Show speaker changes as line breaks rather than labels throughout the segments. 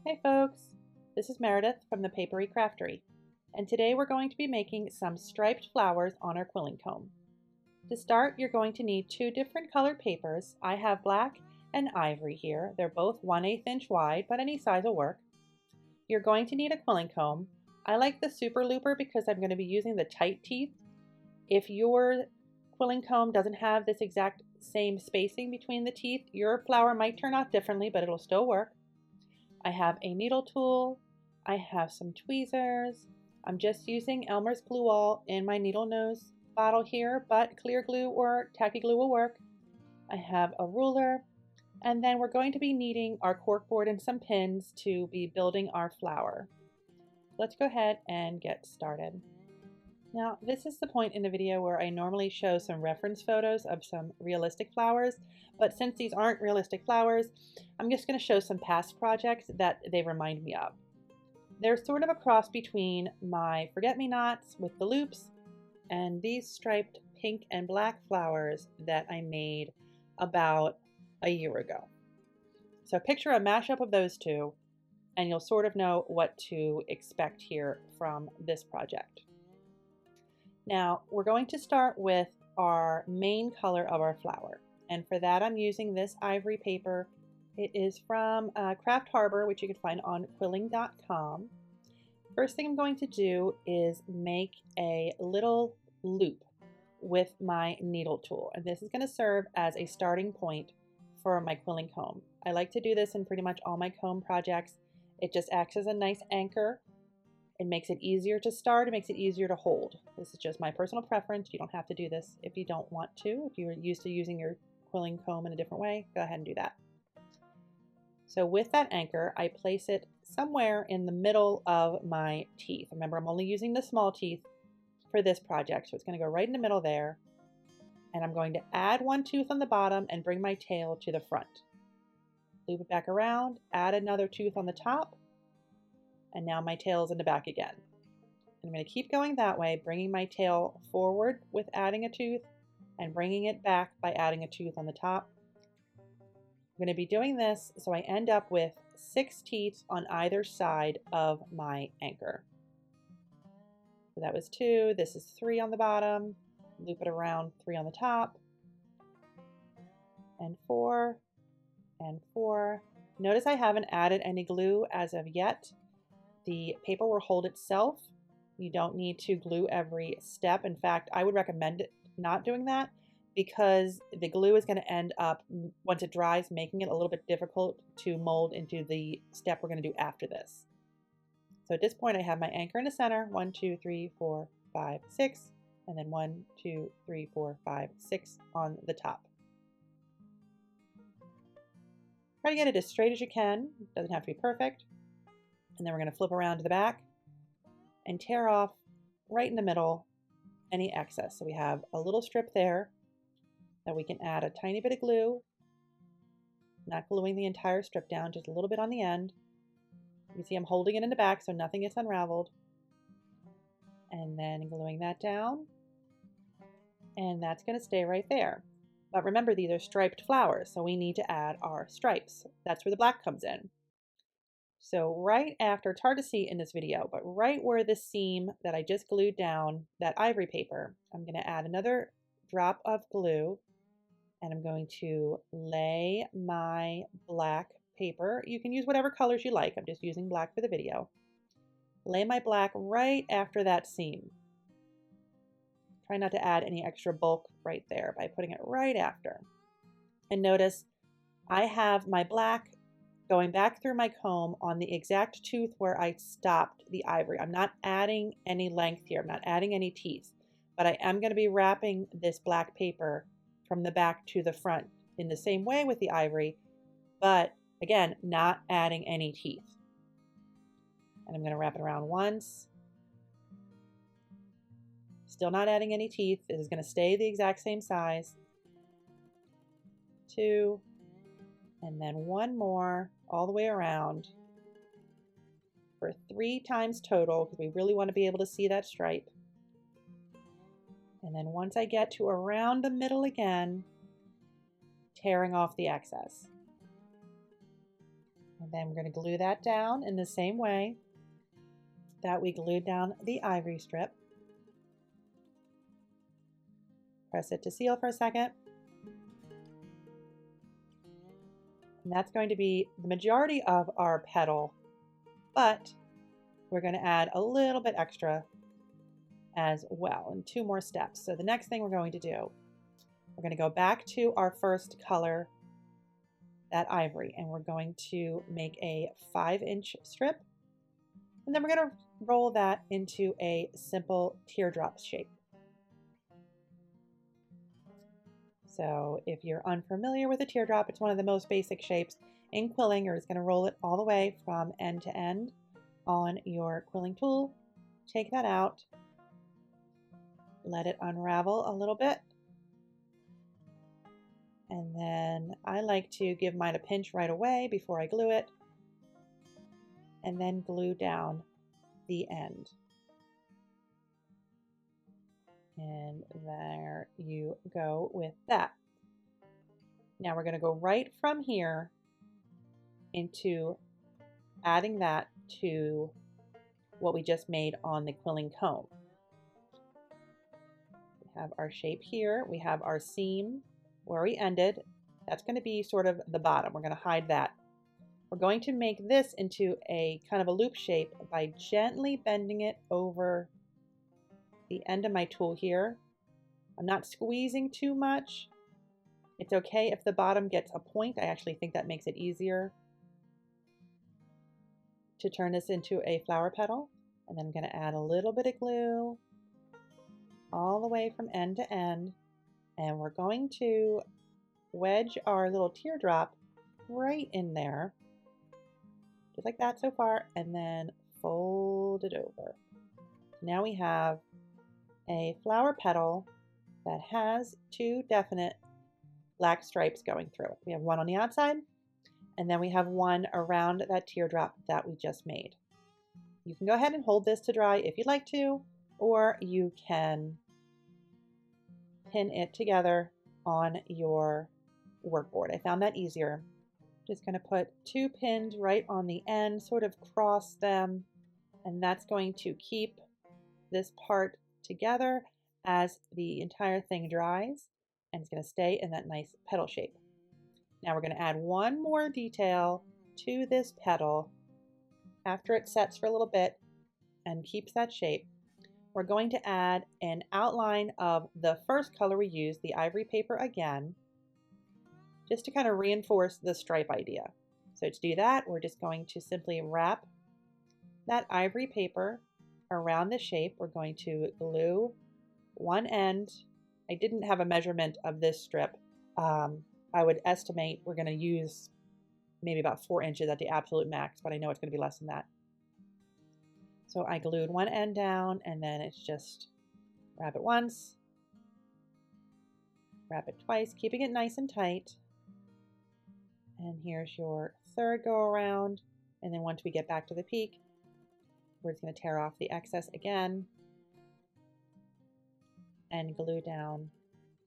Hey folks, this is Meredith from the Papery Craftery, and today we're going to be making some striped flowers on our quilling comb. To start, you're going to need two different colored papers. I have black and ivory here. They're both 1/8 inch wide, but any size will work. You're going to need a quilling comb. I like the super looper because I'm going to be using the tight teeth. If your quilling comb doesn't have this exact same spacing between the teeth, your flower might turn out differently, but it'll still work. I have a needle tool, I have some tweezers, I'm just using Elmer's glue all in my needle nose bottle here, but clear glue or tacky glue will work. I have a ruler, and then we're going to be needing our corkboard and some pins to be building our flower. Let's go ahead and get started. Now, this is the point in the video where I normally show some reference photos of some realistic flowers, but since these aren't realistic flowers, I'm just going to show some past projects that they remind me of. They're sort of a cross between my forget-me-nots with the loops and these striped pink and black flowers that I made about a year ago. So picture a mashup of those two, and you'll sort of know what to expect here from this project. Now, we're going to start with our main color of our flower. And for that, I'm using this ivory paper. It is from Craft Harbor, which you can find on quilling.com. First thing I'm going to do is make a little loop with my needle tool. And this is going to serve as a starting point for my quilling comb. I like to do this in pretty much all my comb projects. It just acts as a nice anchor. It makes it easier to start, it makes it easier to hold. This is just my personal preference. You don't have to do this if you don't want to. If you're used to using your quilling comb in a different way, go ahead and do that. So with that anchor, I place it somewhere in the middle of my teeth. Remember, I'm only using the small teeth for this project, so it's going to go right in the middle there. And I'm going to add one tooth on the bottom and bring my tail to the front. Loop it back around, add another tooth on the top, and now my tail is in the back again. And I'm going to keep going that way, bringing my tail forward with adding a tooth and bringing it back by adding a tooth on the top. I'm going to be doing this so I end up with 6 teeth on either side of my anchor. So that was 2, this is 3 on the bottom, loop it around, 3 on the top, and 4, and 4. Notice I haven't added any glue as of yet. The paper will hold itself. You don't need to glue every step. In fact, I would recommend not doing that because the glue is going to end up, once it dries, making it a little bit difficult to mold into the step we're going to do after this. So at this point, I have my anchor in the center, 1, 2, 3, 4, 5, 6, and then 1, 2, 3, 4, 5, 6 on the top. Try to get it as straight as you can. It doesn't have to be perfect. And then we're going to flip around to the back and tear off right in the middle any excess. So we have a little strip there that we can add a tiny bit of glue, not gluing the entire strip down, just a little bit on the end. You can see I'm holding it in the back so nothing gets unraveled. And then gluing that down. And that's going to stay right there. But remember, these are striped flowers, so we need to add our stripes. That's where the black comes in. So right after, it's hard to see in this video, but right where the seam that I just glued down, that ivory paper, I'm going to add another drop of glue, and I'm going to lay my black paper. You can use whatever colors you like. I'm just using black for the video. Lay my black right after that seam. Try not to add any extra bulk right there by putting it right after. And notice I have my black going back through my comb on the exact tooth where I stopped the ivory. I'm not adding any length here. I'm not adding any teeth, but I am going to be wrapping this black paper from the back to the front in the same way with the ivory, but again, not adding any teeth. And I'm going to wrap it around once. Still not adding any teeth. This is going to stay the exact same size. 2, and then 1 more all the way around for 3 times total because we really want to be able to see that stripe. And then once I get to around the middle again, tearing off the excess. And then we're going to glue that down in the same way that we glued down the ivory strip. Press it to seal for a second. And that's going to be the majority of our petal, but we're going to add a little bit extra as well in 2 more steps. So the next thing we're going to do, we're going to go back to our first color, that ivory, and we're going to make a 5-inch strip, and then we're going to roll that into a simple teardrop shape. So if you're unfamiliar with a teardrop, it's one of the most basic shapes in quilling. You're just going to roll it all the way from end to end on your quilling tool. Take that out, let it unravel a little bit, and then I like to give mine a pinch right away before I glue it, and then glue down the end. And there you go with that. Now we're going to go right from here into adding that to what we just made on the quilling comb. We have our shape here. We have our seam where we ended. That's going to be sort of the bottom. We're going to hide that. We're going to make this into a kind of a loop shape by gently bending it over the end of my tool here. I'm not squeezing too much. It's okay if the bottom gets a point. I actually think that makes it easier to turn this into a flower petal. And then I'm going to add a little bit of glue all the way from end to end. And we're going to wedge our little teardrop right in there, just like that so far, and then fold it over. Now we have a flower petal that has 2 definite black stripes going through it. We have one on the outside, and then we have one around that teardrop that we just made. You can go ahead and hold this to dry if you'd like to, or you can pin it together on your workboard. I found that easier. Just going to put 2 pins right on the end, sort of cross them, and that's going to keep this part together as the entire thing dries, and it's going to stay in that nice petal shape. Now we're going to add one more detail to this petal after it sets for a little bit and keeps that shape. We're going to add an outline of the first color we used, the ivory paper again, just to kind of reinforce the stripe idea. So to do that, we're just going to simply wrap that ivory paper around the shape. We're going to glue one end. I didn't have a measurement of this strip. I would estimate we're going to use maybe about 4 inches at the absolute max, but I know it's going to be less than that. So I glued one end down, and then it's just wrap it once, wrap it twice, keeping it nice and tight. And here's your third go around. And then once we get back to the peak, we're just going to tear off the excess again and glue down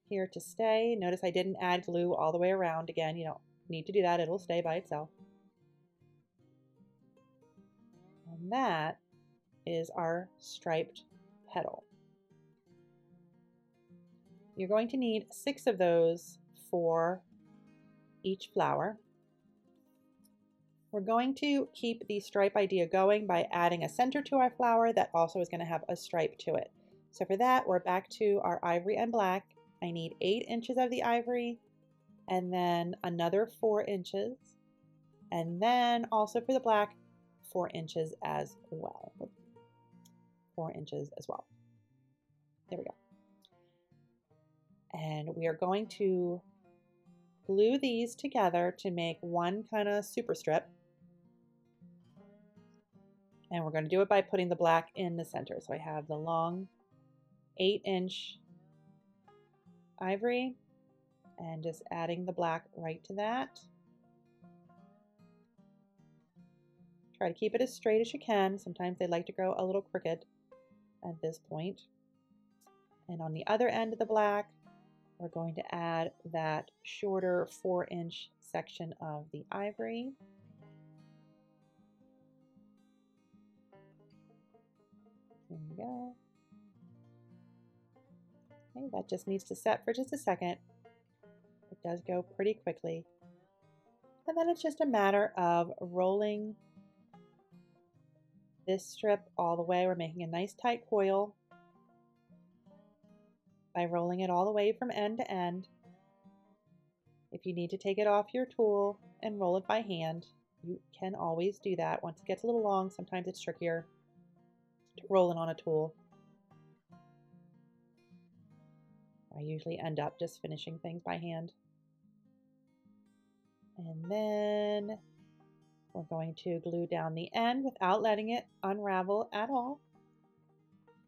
here to stay. Notice I didn't add glue all the way around. Again, you don't need to do that. It'll stay by itself. And that is our striped petal. You're going to need 6 of those for each flower. We're going to keep the stripe idea going by adding a center to our flower that also is going to have a stripe to it. So for that, we're back to our ivory and black. I need 8 inches of the ivory, and then another 4 inches, and then also for the black, 4 inches as well. 4 inches as well. There we go. And we are going to glue these together to make one kind of super strip. And we're going to do it by putting the black in the center. So I have the long 8-inch ivory and just adding the black right to that. Try to keep it as straight as you can. Sometimes they like to grow a little crooked at this point. And on the other end of the black, we're going to add that shorter 4-inch section of the ivory. There you go. Okay, that just needs to set for just a second. It does go pretty quickly. And then it's just a matter of rolling this strip all the way. We're making a nice tight coil by rolling it all the way from end to end. If you need to take it off your tool and roll it by hand, you can always do that. Once it gets a little long, sometimes it's trickier to roll it on a tool. I usually end up just finishing things by hand. And then we're going to glue down the end without letting it unravel at all.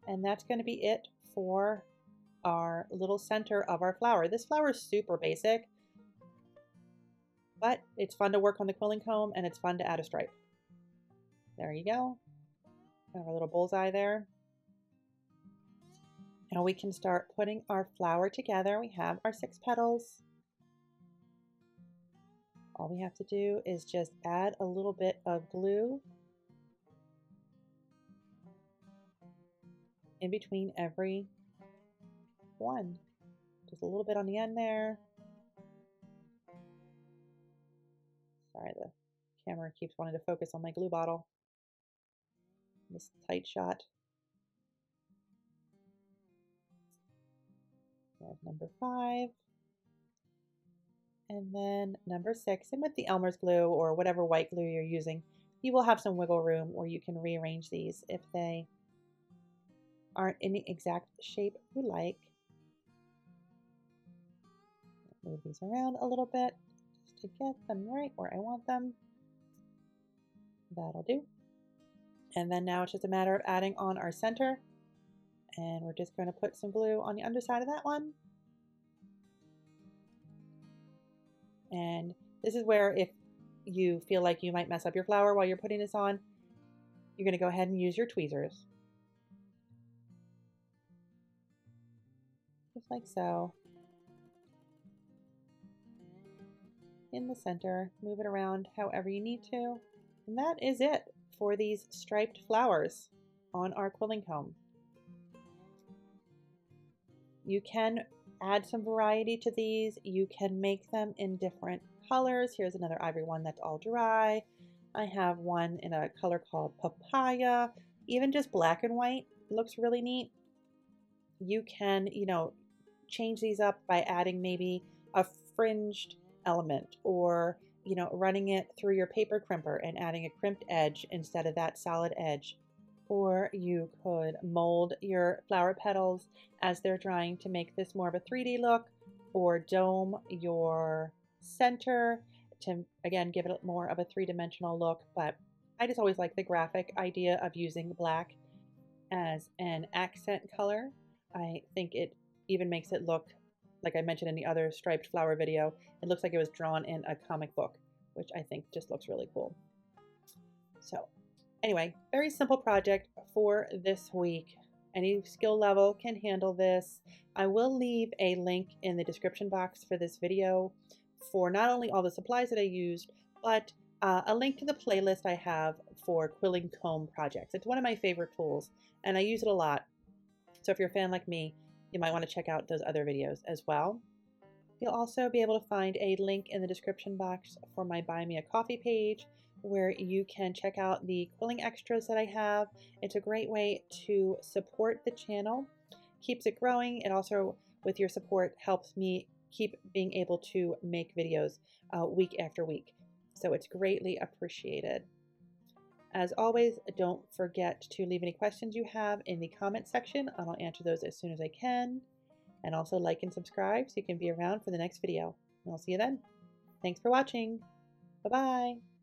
And that's going to be it for our little center of our flower. This flower is super basic, but it's fun to work on the quilling comb and it's fun to add a stripe. There you go. Kind of a little bullseye there. Now we can start putting our flower together. We have our 6 petals. All we have to do is just add a little bit of glue in between every one. Just a little bit on the end there. Sorry, the camera keeps wanting to focus on my glue bottle. This tight shot. There's number 5. And then number 6, and with the Elmer's glue or whatever white glue you're using, you will have some wiggle room where you can rearrange these if they aren't in the exact shape you like. Move these around a little bit just to get them right where I want them. That'll do. And then now it's just a matter of adding on our center, and we're just going to put some glue on the underside of that one. And this is where if you feel like you might mess up your flower while you're putting this on, you're going to go ahead and use your tweezers. Just like so. In the center, move it around however you need to. And that is it for these striped flowers on our quilling comb. You can add some variety to these. You can make them in different colors. Here's another ivory one that's all dry. I have one in a color called papaya. Even just black and white looks really neat. You can, change these up by adding maybe a fringed element, or, running it through your paper crimper and adding a crimped edge instead of that solid edge. Or you could mold your flower petals as they're drying to make this more of a 3D look, or dome your center to, again, give it more of a 3-dimensional look. But I just always like the graphic idea of using black as an accent color. I think it even makes it look, like I mentioned in the other striped flower video, it looks like it was drawn in a comic book, which I think just looks really cool. So anyway, very simple project for this week. Any skill level can handle this. I will leave a link in the description box for this video for not only all the supplies that I used, but a link to the playlist I have for quilling comb projects. It's one of my favorite tools, and I use it a lot. So if you're a fan like me, you might want to check out those other videos as well. You'll also be able to find a link in the description box for my Buy Me a Coffee page, where you can check out the quilling extras that I have. It's a great way to support the channel, keeps it growing. It also, with your support, helps me keep being able to make videos week after week. So it's greatly appreciated. As always, don't forget to leave any questions you have in the comment section, and I'll answer those as soon as I can. And also like and subscribe so you can be around for the next video. And I'll see you then. Thanks for watching. Bye-bye.